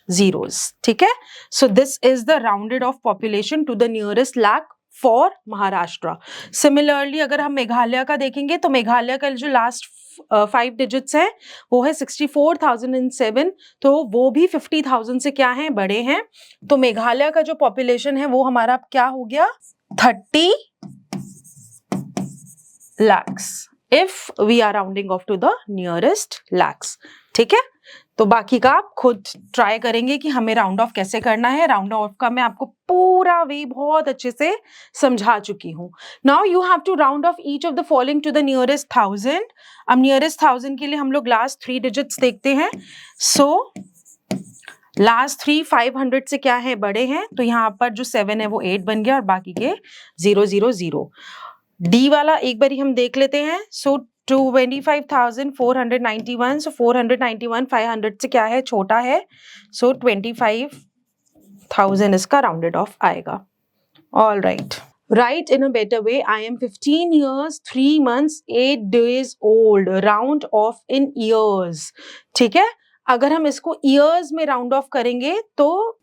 zeros, ठीक है। So this is the rounded off population to the nearest lakh for Maharashtra. Similarly अगर हम मेघालय का देखेंगे तो मेघालय का जो लास्ट 5 डिजिट्स है वो है 64,007, तो वो भी 50,000 से क्या है, बड़े हैं। तो मेघालय का जो पॉपुलेशन है वो हमारा क्या हो गया, 30 lakhs if we are rounding off to the nearest lakhs, ठीक है। तो बाकी का आप खुद ट्राई करेंगे कि हमें राउंड ऑफ कैसे करना है। राउंड ऑफ का मैं आपको पूरा वे बहुत अच्छे से समझा चुकी हूँ। Now you have to round off each of the following to the nearest 1000। अब नियरेस्ट 1000 के लिए हम लोग लास्ट 3 डिजिट्स देखते हैं। सो लास्ट 3 500 से क्या है, बड़े हैं, तो यहाँ पर जो 7 है वो 8 बन गया और बाकी के 0 0 0। डी वाला एक बारी हम देख लेते हैं। सो 25,491, सो 491 500 से क्या है, छोटा है, सो 25,000 इसका राउंडेड ऑफ आएगा। All right, right in a better way, I am 15 years 3 months 8 days old, round of in years, ठीक है। अगर हम इसको ईयर्स में राउंड ऑफ करेंगे तो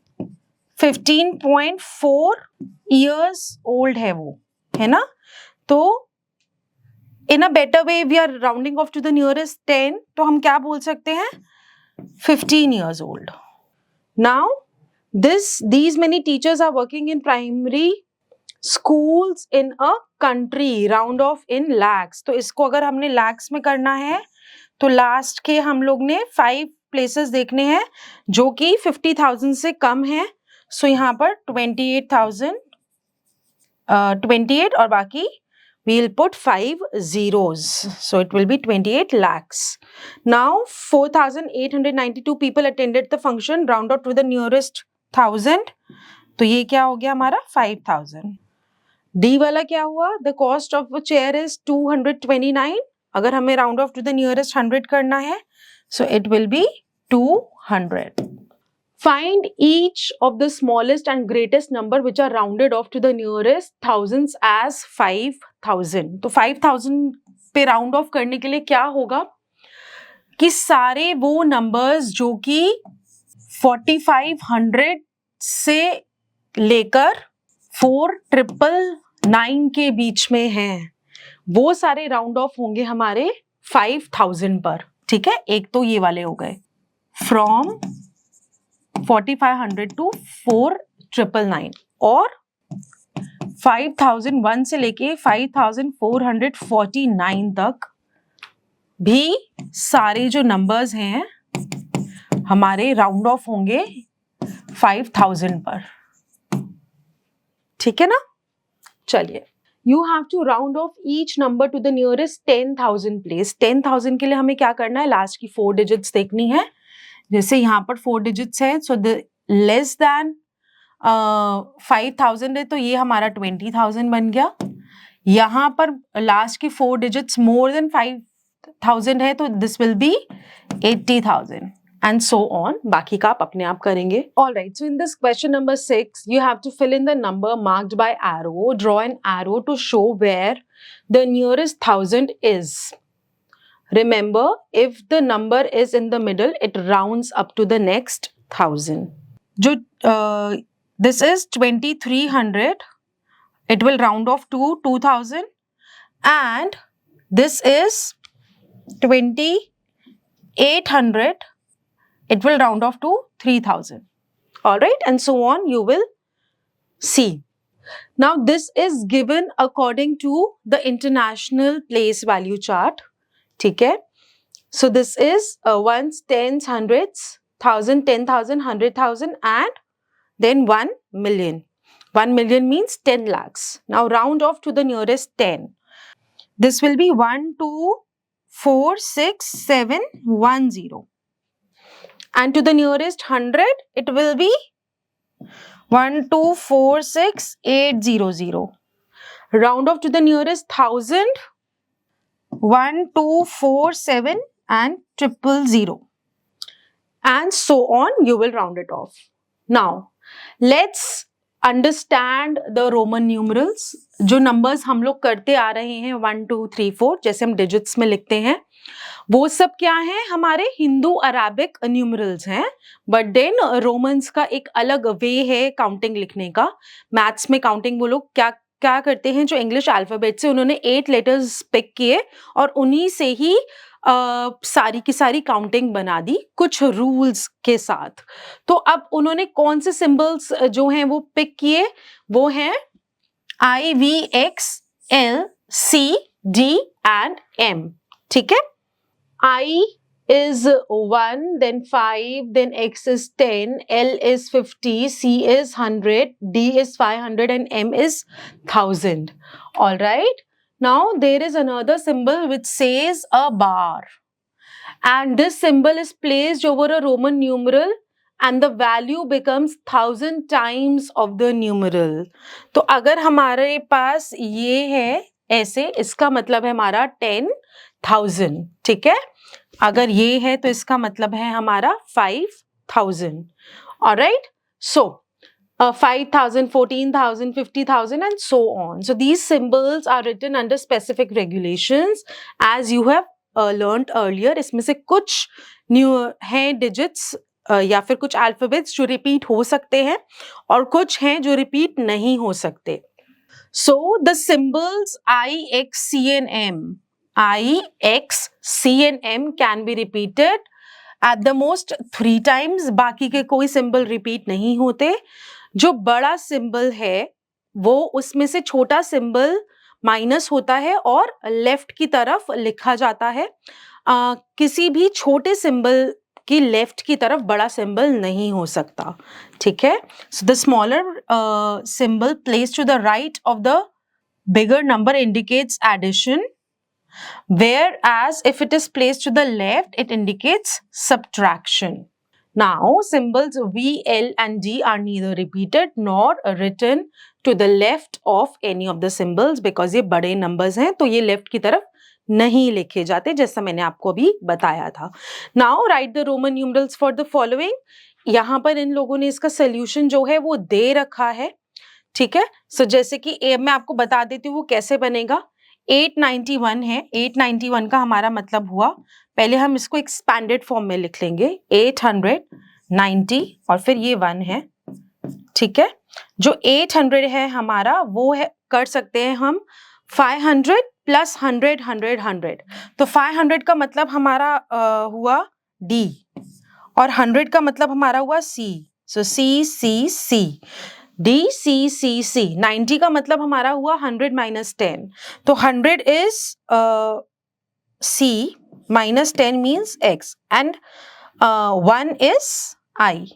15.4 years old है वो, है ना। तो in a better way we are rounding off to the nearest 10, तो हम क्या बोल सकते हैं, 15 years old. Now, these many teachers are working in primary schools in a country, round off in lakhs. तो इसको अगर हमने lakhs में करना है तो लास्ट के हम लोग ने 5 प्लेसेस देखने हैं जो कि 50,000 से कम है. सो यहाँ पर 28,000, 28 और बाकी we'll put 5 zeros. So it will be 28 lakhs. Now 4,892 people attended the function. Round out to the nearest 1,000. तो ये क्या हो गया हमारा 5,000. D वाला क्या हुआ? The cost of a chair is 229. अगर हमें round off to the nearest 100 करना है, so it will be 200. Find each of the smallest and greatest number which are rounded off to the nearest thousands as 5,000. तो 5,000 पे round of करने के लिए क्या होगा कि सारे वो नंबर्स जो कि 4,500 से लेकर 4,999 के बीच में हैं, वो सारे राउंड ऑफ होंगे हमारे 5,000 पर. ठीक है, एक तो ये वाले हो गए फ्रॉम 4,500 टू 4,999 और 5,001 से लेके 5,449 तक भी सारे जो नंबर्स हैं हमारे राउंड ऑफ होंगे 5,000 पर. ठीक है ना. चलिए, you have to round off each number to the nearest 10,000 place. 10,000 के लिए हमें क्या करना है, लास्ट की 4 डिजिट्स देखनी है. जैसे यहाँ पर 4 डिजिट्स है, सो द लेस देन 5,000 है तो ये हमारा 20,000 बन गया. यहाँ पर लास्ट की 4 डिजिट्स मोर देन 5,000 है तो this will be 80,000 and so on. बाकी का आप अपने आप करेंगे. Alright, so in this question number 6, you have to fill in the number marked by arrow. Draw an arrow to show where the nearest 1,000 is. Remember, if the number is in the middle, it rounds up to the next 1,000. जो this is 2,300, it will round off to 2,000, and this is 2,800, it will round off to 3,000. All right, and so on you will see. Now this is given according to the international place value chart. ठीक है. So this is ones, tens, hundreds, 1,000, 10,000, 100,000 and then 1 million. 1 million means 10 lakhs. Now round off to the nearest 10. This will be 1, 2, 4, 6, 7, 1, 0. And to the nearest 100, it will be 1, 2, 4, 6, 8, 0, 0. Round off to the nearest 1,000, 1, 2, 4, 7 and 000. And so on, you will round it off. Now, let's understand the Roman numerals. जो numbers हम लोग करते आ रहे हैं 1, 2, 3, 4 जैसे हम digits में लिखते हैं, वो सब क्या है, हमारे हिंदू अराबिक न्यूमरल्स हैं. बट देन रोमन्स का एक अलग वे है काउंटिंग लिखने का. मैथ्स में काउंटिंग वो लोग क्या क्या करते हैं, जो इंग्लिश अल्फाबेट से उन्होंने 8 लेटर्स पिक किए और उन्हीं से ही सारी की सारी काउंटिंग बना दी कुछ रूल्स के साथ. तो अब उन्होंने कौन से सिंबल्स जो हैं वो पिक किए, वो हैं I, V, X, L, C, D and M. ठीक है. I is 1, then 5, then X is 10, L is 50, C is 100, D is 500 and M is 1,000. All right. Now there is another symbol which says a bar, and this symbol is placed over a Roman numeral and the value becomes 1,000 times of the numeral. तो अगर हमारे पास ये है ऐसे, इसका मतलब है हमारा 10,000. ठीक है. अगर ये है तो इसका मतलब है हमारा 5,000. Alright. So 5,000, 14,000, 50,000 and so on. So these symbols are written under specific regulations as you have learned earlier. इसमें से कुछ न्यू हैं digits या फिर कुछ alphabets जो repeat हो सकते हैं और कुछ हैं जो repeat नहीं हो सकते. So the symbols I, X, C and M, I, X, C and M can be repeated at the most 3 times, बाकी के कोई सिंबल रिपीट नहीं होते। जो बड़ा सिंबल है वो उसमें से छोटा सिंबल माइनस होता है और लेफ्ट की तरफ लिखा जाता है। किसी भी छोटे सिंबल की लेफ्ट की तरफ बड़ा सिंबल नहीं हो सकता, ठीक है। So the smaller symbol placed to the right of the bigger number indicates addition, whereas if it is placed to the left, it indicates subtraction. Now, symbols V, L and D are neither repeated nor written to the left of any of the symbols because ये बड़े numbers हैं तो ये left की तरफ नहीं लिखे जाते, जैसा मैंने आपको अभी बताया था. Now, write the Roman numerals for the following. यहाँ पर इन लोगों ने इसका solution जो है वो दे रखा है, ठीक है. सो जैसे कि मैं आपको बता देती हूँ वो कैसे बनेगा. 891 है, 891 का हमारा मतलब हुआ, पहले हम इसको एक्सपैंडेड फॉर्म में लिख लेंगे 890 और फिर ये 1 है, ठीक है. जो 800 है हमारा वो है, कर सकते हैं हम 500 प्लस 100 100 100. तो 500 का मतलब हमारा हुआ D और 100 का मतलब हमारा हुआ C. सो C C C D C C C. 90 का मतलब हमारा हुआ 100 minus 10. तो 100 is C minus 10 means X and 1 is I.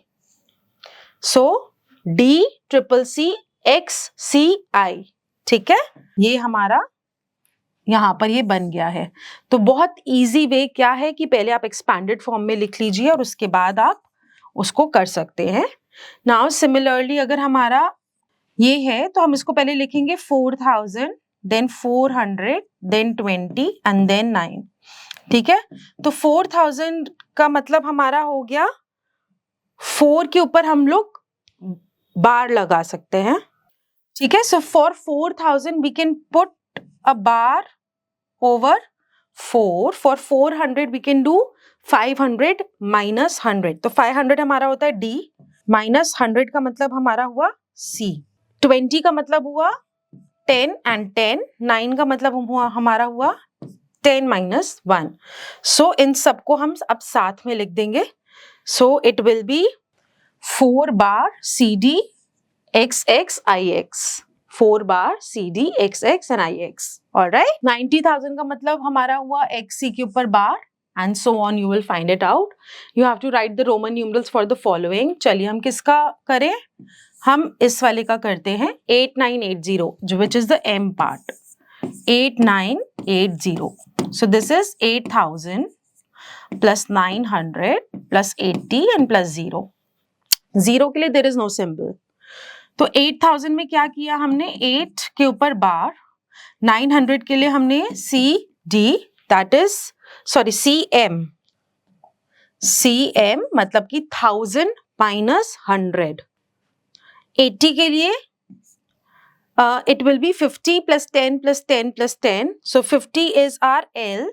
So D triple C X C I. ठीक है, ये हमारा यहाँ पर ये बन गया है. तो बहुत इजी वे क्या है कि पहले आप एक्सपैंडेड फॉर्म में लिख लीजिए और उसके बाद आप उसको कर सकते हैं. नाउ सिमिलरली अगर हमारा ये है तो हम इसको पहले लिखेंगे 4000 देन 400 देन 20 एंड देन 9, ठीक है. तो 4000 का मतलब हमारा हो गया 4 के ऊपर हम लोग बार लगा सकते हैं, ठीक है. So for 4000 we can put a bar over 4. For 400 we can do 500 minus 100. तो 500 हमारा होता है D minus 100 का मतलब हमारा हुआ C. 20 का मतलब हुआ 10 and 10. 9 का मतलब हुआ हमारा हुआ 10 minus 1. So इन सबको हम अब साथ में लिख देंगे. So it will be 4 bar CD XX IX. 4 bar CD XX and IX. Alright. 90,000 का मतलब हमारा हुआ XC के ऊपर बार and so on. You will find it out. You have to write the Roman numerals for the following. चलिए हम किसका करें? हम इस वाले का करते हैं 8980, जो which is the M part. 8980. So this is 8000 plus 900 plus 80 and plus 0. 0 के लिए there is no symbol. तो 8000 में क्या किया हमने, 8 के ऊपर बार, 900 के लिए हमने CD that is sorry CM मतलब कि 1000 minus 100. 80 के लिए it will be 50 plus 10 plus 10 plus 10. So 50 is our L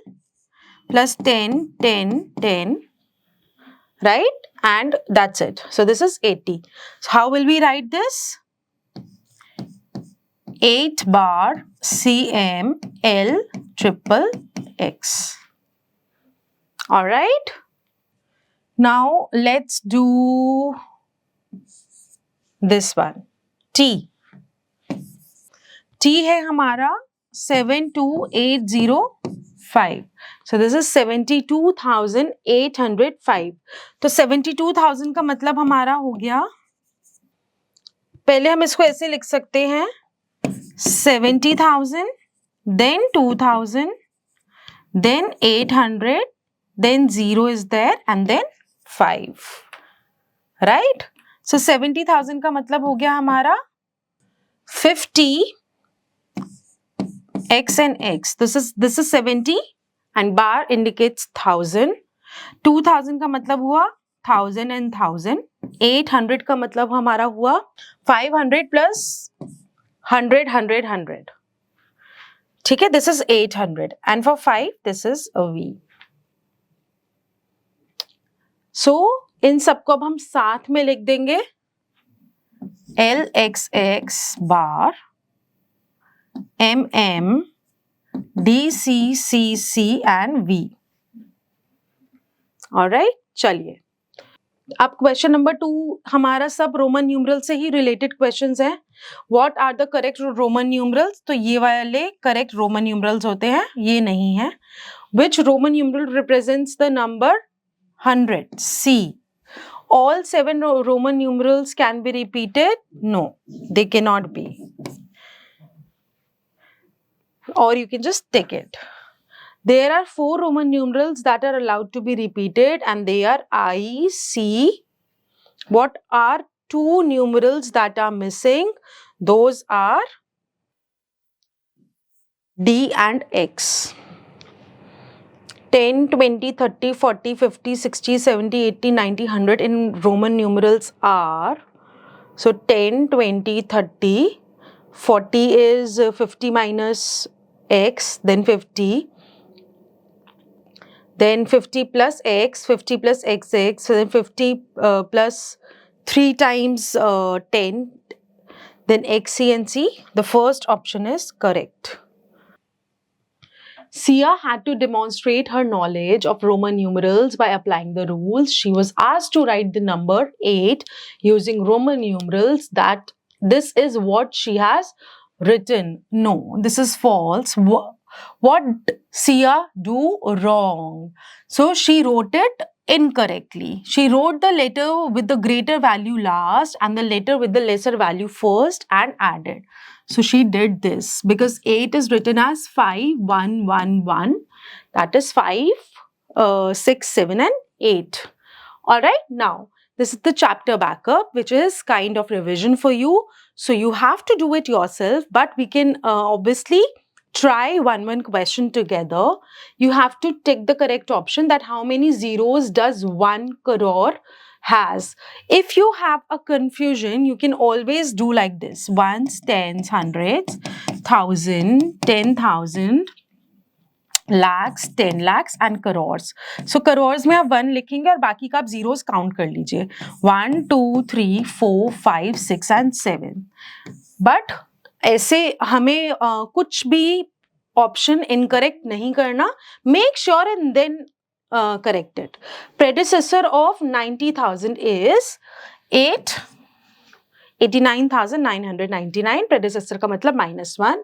plus 10 10 10, right? And that's it. So this is 80. So how will we write this? 8 bar CM L triple X. All right. Now let's do this one. T. T है हमारा 72805. So this is 72,805. तो 72,000 का मतलब हमारा हो गया, पहले हम इसको ऐसे लिख सकते हैं 70,000 then 2,000 then 800 then 0 is there and then 5, right? So 70,000 का मतलब हो गया हमारा 50 X and X. This is 70 and bar indicates 1000. 2000 का मतलब हुआ 1000 and 1000. 800 का मतलब हमारा हुआ 500 plus 100 100 100. ठीक है, this is 800 and for 5 this is a V. So इन सबको अब हम साथ में लिख देंगे LXX bar MM DCCC and V. All right. चलिए, अब क्वेश्चन नंबर 2 हमारा सब रोमन न्यूमरल से ही रिलेटेड क्वेश्चंस हैं. What are the correct Roman numerals? तो ये वाले करेक्ट रोमन न्यूमरल्स होते हैं, ये नहीं है. Which Roman numeral represents the number 100? C. All 7 Roman numerals can be repeated? No, they cannot be. Or you can just take it. There are 4 Roman numerals that are allowed to be repeated, and they are I, C. What are 2 numerals that are missing? Those are D and X. 10, 20, 30, 40, 50, 60, 70, 80, 90, 100 in Roman numerals are, so 10, 20, 30, 40 is 50 minus X, then 50, then 50 plus X, 50 plus XX, so then 50 plus 3 times 10, then X, C and C. The first option is correct. Sia had to demonstrate her knowledge of Roman numerals by applying the rules. She was asked to write the number 8 using Roman numerals. That this is what she has written. No, this is false. What Sia do wrong? So she wrote it incorrectly. She wrote the letter with the greater value last and the letter with the lesser value first and added. So she did this because 8 is written as 5, 1, 1, 1. That is 5, 6, 7 and 8. Alright, now this is the chapter backup, which is kind of revision for you. So you have to do it yourself, but we can obviously try one question together. You have to take the correct option, that how many zeros does 1 crore has. If you have a confusion, you can always do like this: ones, tens, hundreds, thousand, 10,000, lakhs, 10 lakhs and crores. So crores में आप 1 लिखेंगे और बाकी का आप zeros count कर लीजिए. 1, 2, 3, 4, 5, 6 and 7. But ऐसे हमें कुछ भी option incorrect नहीं करना. Make sure and then correct it. Predecessor of 90,000 is 8. 89,999. Predecessor का मतलब -1.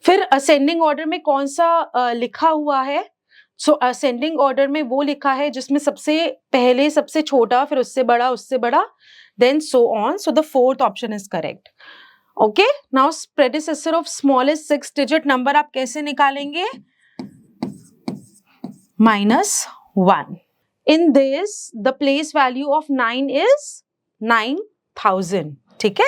फिर असेंडिंग ऑर्डर में कौन सा लिखा हुआ है? सो असेंडिंग ऑर्डर में वो लिखा है जिसमें सबसे पहले सबसे छोटा, फिर उससे बड़ा, then so on. So the fourth option is correct. Okay, now predecessor of smallest 6 digit number आप कैसे निकालेंगे? -1. In this the place value of 9 is 9,000. ठीक है,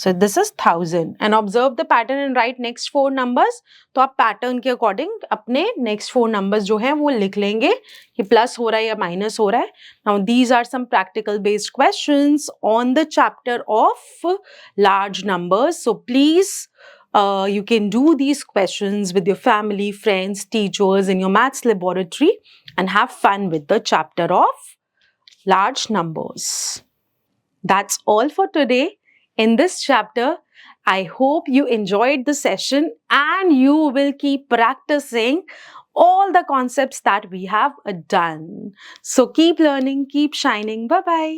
so this is 1000 and observe the pattern and write next 4 numbers. तो आप pattern के according अपने next 4 numbers जो हैं वो लिख लेंगे कि प्लस हो रहा है या माइनस हो रहा है. Now these are some practical based questions on the chapter of large numbers. So please you can do these questions with your family, friends, teachers in your maths laboratory and have fun with the chapter of large numbers. That's all for today. In this chapter, I hope you enjoyed the session and you will keep practicing all the concepts that we have done. So keep learning, keep shining. Bye-bye.